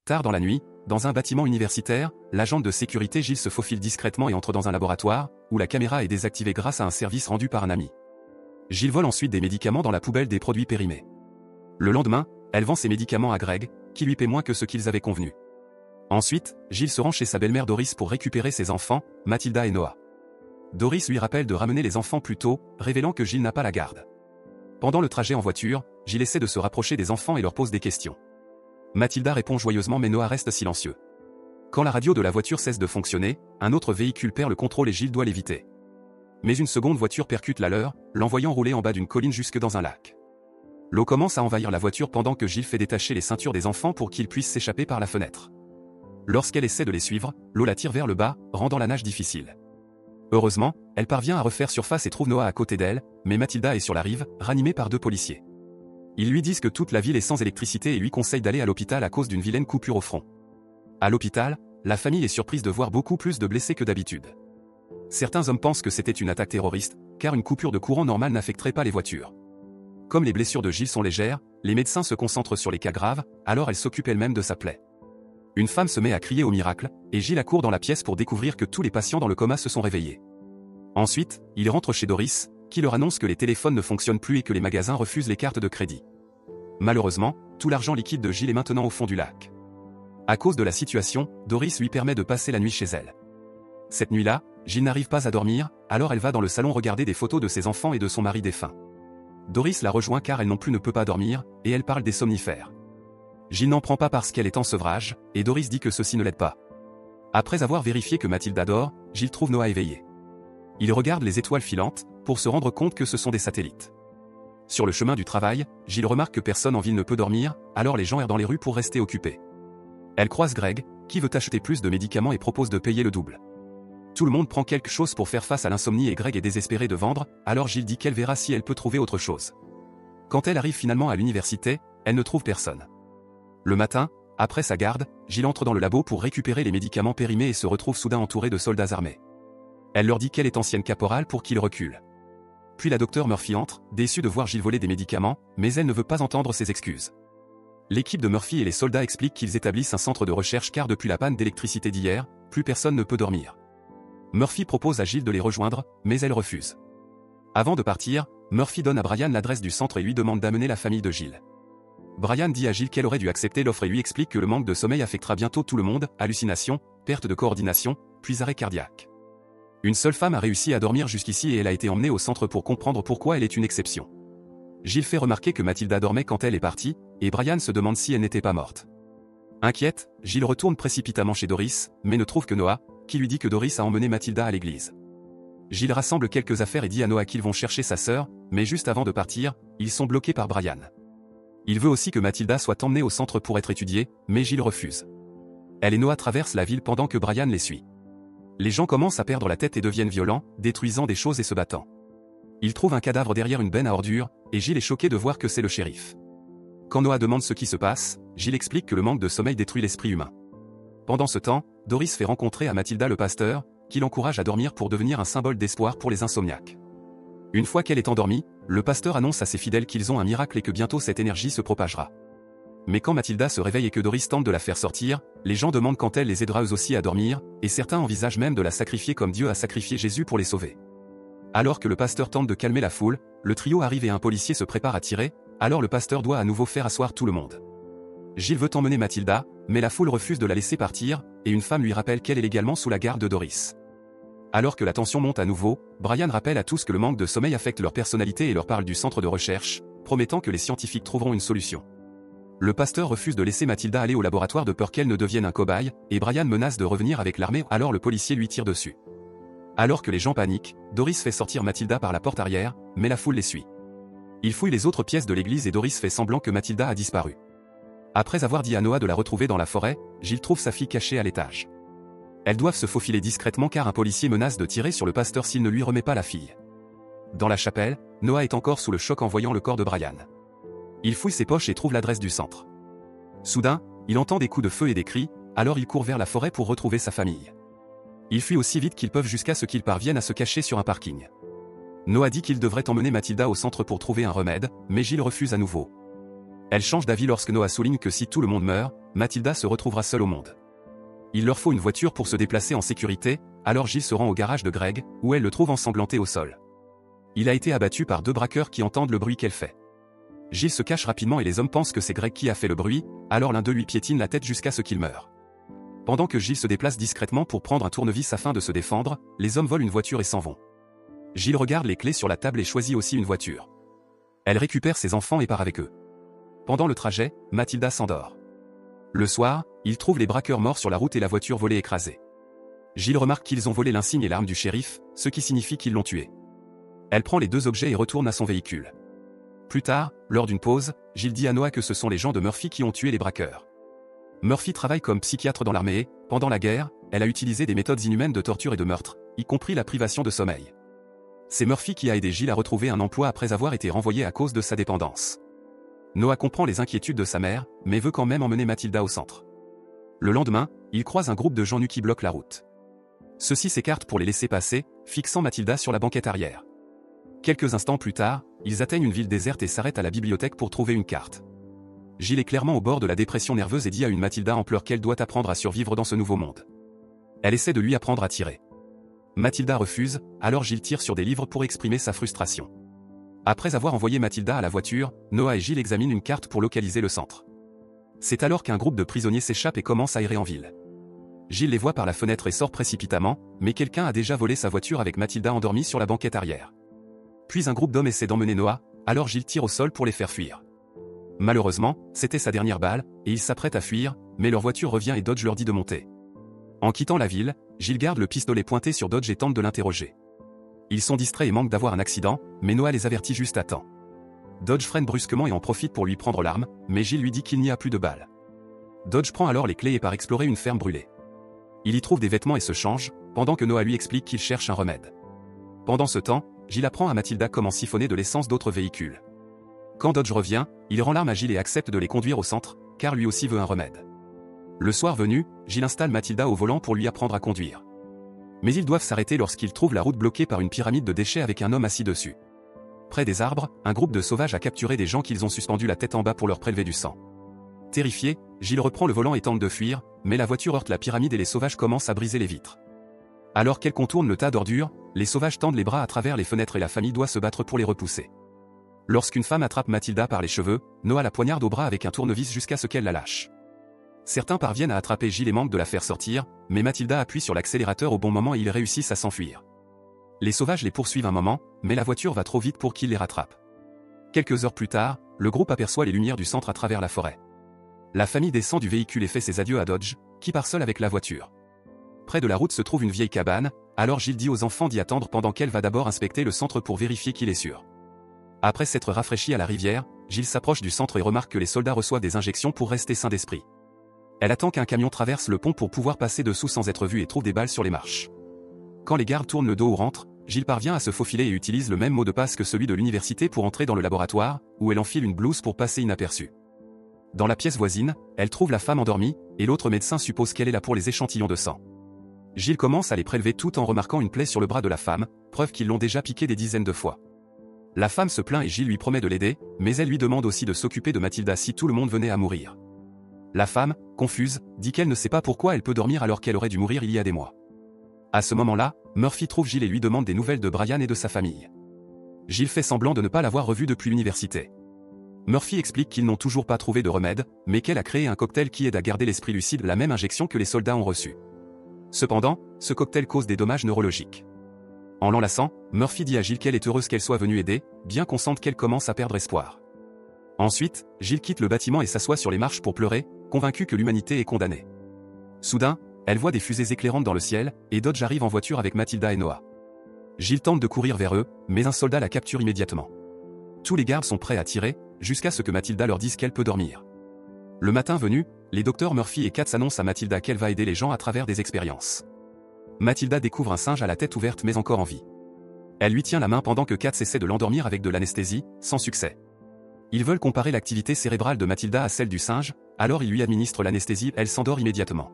Tard dans la nuit, dans un bâtiment universitaire, l'agent de sécurité Gilles se faufile discrètement et entre dans un laboratoire, où la caméra est désactivée grâce à un service rendu par un ami. Gilles vole ensuite des médicaments dans la poubelle des produits périmés. Le lendemain, elle vend ses médicaments à Greg, qui lui paie moins que ce qu'ils avaient convenu. Ensuite, Gilles se rend chez sa belle-mère Doris pour récupérer ses enfants, Mathilda et Noah. Doris lui rappelle de ramener les enfants plus tôt, révélant que Gilles n'a pas la garde. Pendant le trajet en voiture, Gilles essaie de se rapprocher des enfants et leur pose des questions. Mathilda répond joyeusement mais Noah reste silencieux. Quand la radio de la voiture cesse de fonctionner, un autre véhicule perd le contrôle et Gilles doit l'éviter. Mais une seconde voiture percute la leur, l'envoyant rouler en bas d'une colline jusque dans un lac. L'eau commence à envahir la voiture pendant que Gilles fait détacher les ceintures des enfants pour qu'ils puissent s'échapper par la fenêtre. Lorsqu'elle essaie de les suivre, l'eau la tire vers le bas, rendant la nage difficile. Heureusement, elle parvient à refaire surface et trouve Noah à côté d'elle, mais Mathilda est sur la rive, ranimée par 2 policiers. Ils lui disent que toute la ville est sans électricité et lui conseillent d'aller à l'hôpital à cause d'une vilaine coupure au front. À l'hôpital, la famille est surprise de voir beaucoup plus de blessés que d'habitude. Certains hommes pensent que c'était une attaque terroriste, car une coupure de courant normal n'affecterait pas les voitures. Comme les blessures de Gilles sont légères, les médecins se concentrent sur les cas graves, alors elle s'occupe elle-même de sa plaie. Une femme se met à crier au miracle, et Gilles accourt dans la pièce pour découvrir que tous les patients dans le coma se sont réveillés. Ensuite, il rentre chez Doris, qui leur annonce que les téléphones ne fonctionnent plus et que les magasins refusent les cartes de crédit. Malheureusement, tout l'argent liquide de Gilles est maintenant au fond du lac. À cause de la situation, Doris lui permet de passer la nuit chez elle. Cette nuit-là, Gilles n'arrive pas à dormir, alors elle va dans le salon regarder des photos de ses enfants et de son mari défunt. Doris la rejoint car elle non plus ne peut pas dormir, et elle parle des somnifères. Gilles n'en prend pas parce qu'elle est en sevrage, et Doris dit que ceci ne l'aide pas. Après avoir vérifié que Mathilda dort, Gilles trouve Noah éveillé. Il regarde les étoiles filantes, pour se rendre compte que ce sont des satellites. Sur le chemin du travail, Gilles remarque que personne en ville ne peut dormir, alors les gens errent dans les rues pour rester occupés. Elle croise Greg, qui veut acheter plus de médicaments et propose de payer le double. Tout le monde prend quelque chose pour faire face à l'insomnie et Greg est désespéré de vendre, alors Gilles dit qu'elle verra si elle peut trouver autre chose. Quand elle arrive finalement à l'université, elle ne trouve personne. Le matin, après sa garde, Gilles entre dans le labo pour récupérer les médicaments périmés et se retrouve soudain entouré de soldats armés. Elle leur dit qu'elle est ancienne caporale pour qu'ils reculent. Puis la docteure Murphy entre, déçue de voir Gilles voler des médicaments, mais elle ne veut pas entendre ses excuses. L'équipe de Murphy et les soldats expliquent qu'ils établissent un centre de recherche car depuis la panne d'électricité d'hier, plus personne ne peut dormir. Murphy propose à Gilles de les rejoindre, mais elle refuse. Avant de partir, Murphy donne à Brian l'adresse du centre et lui demande d'amener la famille de Gilles. Brian dit à Gilles qu'elle aurait dû accepter l'offre et lui explique que le manque de sommeil affectera bientôt tout le monde, hallucinations, perte de coordination, puis arrêt cardiaque. Une seule femme a réussi à dormir jusqu'ici et elle a été emmenée au centre pour comprendre pourquoi elle est une exception. Gilles fait remarquer que Mathilda dormait quand elle est partie, et Brian se demande si elle n'était pas morte. Inquiète, Gilles retourne précipitamment chez Doris, mais ne trouve que Noah, qui lui dit que Doris a emmené Mathilda à l'église. Gilles rassemble quelques affaires et dit à Noah qu'ils vont chercher sa sœur, mais juste avant de partir, ils sont bloqués par Brian. Il veut aussi que Mathilda soit emmenée au centre pour être étudiée, mais Gilles refuse. Elle et Noah traversent la ville pendant que Brian les suit. Les gens commencent à perdre la tête et deviennent violents, détruisant des choses et se battant. Ils trouvent un cadavre derrière une benne à ordures, et Gilles est choqué de voir que c'est le shérif. Quand Noah demande ce qui se passe, Gilles explique que le manque de sommeil détruit l'esprit humain. Pendant ce temps, Doris fait rencontrer à Mathilda le pasteur, qui l'encourage à dormir pour devenir un symbole d'espoir pour les insomniaques. Une fois qu'elle est endormie, le pasteur annonce à ses fidèles qu'ils ont un miracle et que bientôt cette énergie se propagera. Mais quand Mathilda se réveille et que Doris tente de la faire sortir, les gens demandent quand elle les aidera eux aussi à dormir, et certains envisagent même de la sacrifier comme Dieu a sacrifié Jésus pour les sauver. Alors que le pasteur tente de calmer la foule, le trio arrive et un policier se prépare à tirer, alors le pasteur doit à nouveau faire asseoir tout le monde. Gilles veut emmener Mathilda, mais la foule refuse de la laisser partir, et une femme lui rappelle qu'elle est légalement sous la garde de Doris. Alors que la tension monte à nouveau, Brian rappelle à tous que le manque de sommeil affecte leur personnalité et leur parle du centre de recherche, promettant que les scientifiques trouveront une solution. Le pasteur refuse de laisser Mathilda aller au laboratoire de peur qu'elle ne devienne un cobaye, et Brian menace de revenir avec l'armée, alors le policier lui tire dessus. Alors que les gens paniquent, Doris fait sortir Mathilda par la porte arrière, mais la foule les suit. Il fouille les autres pièces de l'église et Doris fait semblant que Mathilda a disparu. Après avoir dit à Noah de la retrouver dans la forêt, Gilles trouve sa fille cachée à l'étage. Elles doivent se faufiler discrètement car un policier menace de tirer sur le pasteur s'il ne lui remet pas la fille. Dans la chapelle, Noah est encore sous le choc en voyant le corps de Brian. Il fouille ses poches et trouve l'adresse du centre. Soudain, il entend des coups de feu et des cris, alors il court vers la forêt pour retrouver sa famille. Ils fuient aussi vite qu'ils peuvent jusqu'à ce qu'ils parviennent à se cacher sur un parking. Noah dit qu'il devrait emmener Mathilda au centre pour trouver un remède, mais Gilles refuse à nouveau. Elle change d'avis lorsque Noah souligne que si tout le monde meurt, Mathilda se retrouvera seule au monde. Il leur faut une voiture pour se déplacer en sécurité, alors Jill se rend au garage de Greg, où elle le trouve ensanglanté au sol. Il a été abattu par 2 braqueurs qui entendent le bruit qu'elle fait. Jill se cache rapidement et les hommes pensent que c'est Greg qui a fait le bruit, alors l'un d'eux lui piétine la tête jusqu'à ce qu'il meure. Pendant que Jill se déplace discrètement pour prendre un tournevis afin de se défendre, les hommes volent une voiture et s'en vont. Jill regarde les clés sur la table et choisit aussi une voiture. Elle récupère ses enfants et part avec eux. Pendant le trajet, Mathilda s'endort. Le soir, ils trouvent les braqueurs morts sur la route et la voiture volée écrasée. Jill remarque qu'ils ont volé l'insigne et l'arme du shérif, ce qui signifie qu'ils l'ont tué. Elle prend les 2 objets et retourne à son véhicule. Plus tard, lors d'une pause, Jill dit à Noah que ce sont les gens de Murphy qui ont tué les braqueurs. Murphy travaille comme psychiatre dans l'armée et, pendant la guerre, elle a utilisé des méthodes inhumaines de torture et de meurtre, y compris la privation de sommeil. C'est Murphy qui a aidé Jill à retrouver un emploi après avoir été renvoyé à cause de sa dépendance. Noah comprend les inquiétudes de sa mère, mais veut quand même emmener Mathilda au centre. Le lendemain, il croise un groupe de gens nus qui bloquent la route. Ceux-ci s'écartent pour les laisser passer, fixant Mathilda sur la banquette arrière. Quelques instants plus tard, ils atteignent une ville déserte et s'arrêtent à la bibliothèque pour trouver une carte. Jill est clairement au bord de la dépression nerveuse et dit à une Mathilda en pleurs qu'elle doit apprendre à survivre dans ce nouveau monde. Elle essaie de lui apprendre à tirer. Mathilda refuse, alors Jill tire sur des livres pour exprimer sa frustration. Après avoir envoyé Mathilda à la voiture, Noah et Jill examinent une carte pour localiser le centre. C'est alors qu'un groupe de prisonniers s'échappe et commence à errer en ville. Jill les voit par la fenêtre et sort précipitamment, mais quelqu'un a déjà volé sa voiture avec Mathilda endormie sur la banquette arrière. Puis un groupe d'hommes essaie d'emmener Noah, alors Jill tire au sol pour les faire fuir. Malheureusement, c'était sa dernière balle, et ils s'apprêtent à fuir, mais leur voiture revient et Dodge leur dit de monter. En quittant la ville, Jill garde le pistolet pointé sur Dodge et tente de l'interroger. Ils sont distraits et manquent d'avoir un accident, mais Noah les avertit juste à temps. Dodge freine brusquement et en profite pour lui prendre l'arme, mais Jill lui dit qu'il n'y a plus de balles. Dodge prend alors les clés et part explorer une ferme brûlée. Il y trouve des vêtements et se change, pendant que Noah lui explique qu'il cherche un remède. Pendant ce temps, Jill apprend à Mathilda comment siphonner de l'essence d'autres véhicules. Quand Dodge revient, il rend l'arme à Jill et accepte de les conduire au centre, car lui aussi veut un remède. Le soir venu, Jill installe Mathilda au volant pour lui apprendre à conduire. Mais ils doivent s'arrêter lorsqu'ils trouvent la route bloquée par une pyramide de déchets avec un homme assis dessus. Près des arbres, un groupe de sauvages a capturé des gens qu'ils ont suspendus la tête en bas pour leur prélever du sang. Terrifié, Jill reprend le volant et tente de fuir, mais la voiture heurte la pyramide et les sauvages commencent à briser les vitres. Alors qu'elle contourne le tas d'ordures, les sauvages tendent les bras à travers les fenêtres et la famille doit se battre pour les repousser. Lorsqu'une femme attrape Mathilda par les cheveux, Noah la poignarde au bras avec un tournevis jusqu'à ce qu'elle la lâche. Certains parviennent à attraper Jill et manquent de la faire sortir, mais Mathilda appuie sur l'accélérateur au bon moment et ils réussissent à s'enfuir. Les sauvages les poursuivent un moment, mais la voiture va trop vite pour qu'ils les rattrapent. Quelques heures plus tard, le groupe aperçoit les lumières du centre à travers la forêt. La famille descend du véhicule et fait ses adieux à Dodge, qui part seul avec la voiture. Près de la route se trouve une vieille cabane, alors Jill dit aux enfants d'y attendre pendant qu'elle va d'abord inspecter le centre pour vérifier qu'il est sûr. Après s'être rafraîchie à la rivière, Jill s'approche du centre et remarque que les soldats reçoivent des injections pour rester sains d'esprit. Elle attend qu'un camion traverse le pont pour pouvoir passer dessous sans être vue et trouve des balles sur les marches. Quand les gardes tournent le dos ou rentrent, Jill parvient à se faufiler et utilise le même mot de passe que celui de l'université pour entrer dans le laboratoire, où elle enfile une blouse pour passer inaperçue. Dans la pièce voisine, elle trouve la femme endormie, et l'autre médecin suppose qu'elle est là pour les échantillons de sang. Jill commence à les prélever tout en remarquant une plaie sur le bras de la femme, preuve qu'ils l'ont déjà piquée des dizaines de fois. La femme se plaint et Jill lui promet de l'aider, mais elle lui demande aussi de s'occuper de Mathilda si tout le monde venait à mourir. La femme, confuse, dit qu'elle ne sait pas pourquoi elle peut dormir alors qu'elle aurait dû mourir il y a des mois. À ce moment-là, Murphy trouve Jill et lui demande des nouvelles de Brian et de sa famille. Jill fait semblant de ne pas l'avoir revu depuis l'université. Murphy explique qu'ils n'ont toujours pas trouvé de remède, mais qu'elle a créé un cocktail qui aide à garder l'esprit lucide, la même injection que les soldats ont reçue. Cependant, ce cocktail cause des dommages neurologiques. En l'enlaçant, Murphy dit à Jill qu'elle est heureuse qu'elle soit venue aider, bien qu'on sente qu'elle commence à perdre espoir. Ensuite, Jill quitte le bâtiment et s'assoit sur les marches pour pleurer, convaincue que l'humanité est condamnée. Soudain, elle voit des fusées éclairantes dans le ciel, et Dodge arrive en voiture avec Mathilda et Noah. Jill tente de courir vers eux, mais un soldat la capture immédiatement. Tous les gardes sont prêts à tirer, jusqu'à ce que Mathilda leur dise qu'elle peut dormir. Le matin venu, les docteurs Murphy et Katz annoncent à Mathilda qu'elle va aider les gens à travers des expériences. Mathilda découvre un singe à la tête ouverte mais encore en vie. Elle lui tient la main pendant que Katz essaie de l'endormir avec de l'anesthésie, sans succès. Ils veulent comparer l'activité cérébrale de Mathilda à celle du singe, alors ils lui administrent l'anesthésie, elle s'endort immédiatement.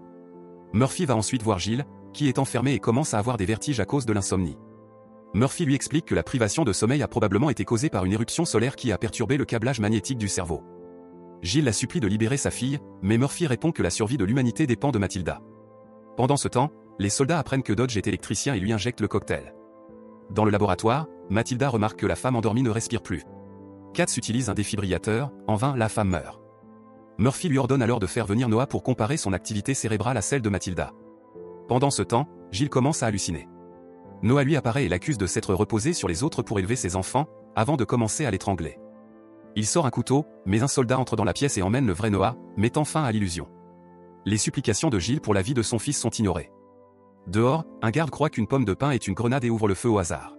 Murphy va ensuite voir Jill, qui est enfermée et commence à avoir des vertiges à cause de l'insomnie. Murphy lui explique que la privation de sommeil a probablement été causée par une éruption solaire qui a perturbé le câblage magnétique du cerveau. Gilles la supplie de libérer sa fille, mais Murphy répond que la survie de l'humanité dépend de Mathilda. Pendant ce temps, les soldats apprennent que Dodge est électricien et lui injectent le cocktail. Dans le laboratoire, Mathilda remarque que la femme endormie ne respire plus. Katz utilise un défibrillateur, en vain la femme meurt. Murphy lui ordonne alors de faire venir Noah pour comparer son activité cérébrale à celle de Mathilda. Pendant ce temps, Gilles commence à halluciner. Noah lui apparaît et l'accuse de s'être reposé sur les autres pour élever ses enfants, avant de commencer à l'étrangler. Il sort un couteau, mais un soldat entre dans la pièce et emmène le vrai Noah, mettant fin à l'illusion. Les supplications de Gilles pour la vie de son fils sont ignorées. Dehors, un garde croit qu'une pomme de pin est une grenade et ouvre le feu au hasard.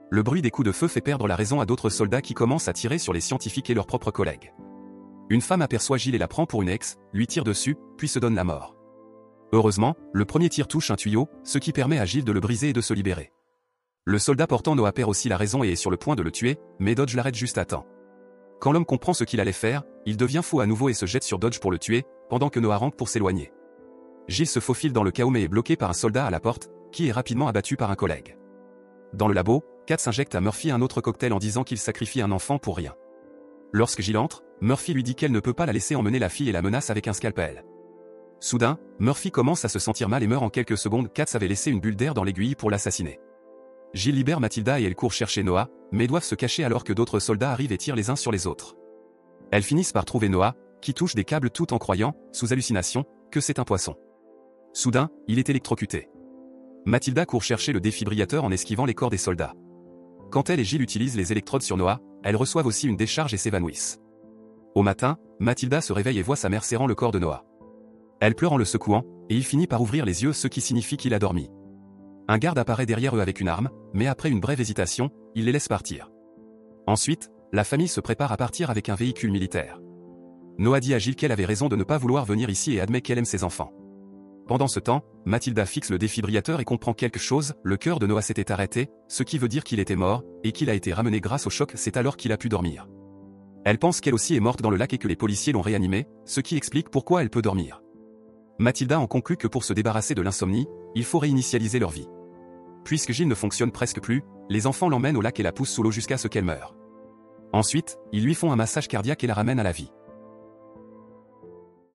Le bruit des coups de feu fait perdre la raison à d'autres soldats qui commencent à tirer sur les scientifiques et leurs propres collègues. Une femme aperçoit Gilles et la prend pour une ex, lui tire dessus, puis se donne la mort. Heureusement, le premier tir touche un tuyau, ce qui permet à Gilles de le briser et de se libérer. Le soldat portant Noah perd aussi la raison et est sur le point de le tuer, mais Dodge l'arrête juste à temps. Quand l'homme comprend ce qu'il allait faire, il devient fou à nouveau et se jette sur Dodge pour le tuer, pendant que Noah rampe pour s'éloigner. Gilles se faufile dans le chaos mais est bloqué par un soldat à la porte, qui est rapidement abattu par un collègue. Dans le labo, Katz injecte à Murphy un autre cocktail en disant qu'il sacrifie un enfant pour rien. Lorsque Gilles entre, Murphy lui dit qu'elle ne peut pas la laisser emmener la fille et la menace avec un scalpel. Soudain, Murphy commence à se sentir mal et meurt en quelques secondes. Katz avait laissé une bulle d'air dans l'aiguille pour l'assassiner. Gilles libère Mathilda et elle court chercher Noah, mais doivent se cacher alors que d'autres soldats arrivent et tirent les uns sur les autres. Elles finissent par trouver Noah, qui touche des câbles tout en croyant, sous hallucination, que c'est un poisson. Soudain, il est électrocuté. Mathilda court chercher le défibrillateur en esquivant les corps des soldats. Quand elle et Gilles utilisent les électrodes sur Noah, elles reçoivent aussi une décharge et s'évanouissent. Au matin, Mathilda se réveille et voit sa mère serrant le corps de Noah. Elle pleure en le secouant, et il finit par ouvrir les yeux, ce qui signifie qu'il a dormi. Un garde apparaît derrière eux avec une arme, mais après une brève hésitation, il les laisse partir. Ensuite, la famille se prépare à partir avec un véhicule militaire. Noah dit à Gilles qu'elle avait raison de ne pas vouloir venir ici et admet qu'elle aime ses enfants. Pendant ce temps, Mathilda fixe le défibrillateur et comprend quelque chose, le cœur de Noah s'était arrêté, ce qui veut dire qu'il était mort, et qu'il a été ramené grâce au choc, c'est alors qu'il a pu dormir. Elle pense qu'elle aussi est morte dans le lac et que les policiers l'ont réanimée, ce qui explique pourquoi elle peut dormir. Mathilda en conclut que pour se débarrasser de l'insomnie, il faut réinitialiser leur vie. Puisque Gilles ne fonctionne presque plus, les enfants l'emmènent au lac et la poussent sous l'eau jusqu'à ce qu'elle meure. Ensuite, ils lui font un massage cardiaque et la ramènent à la vie.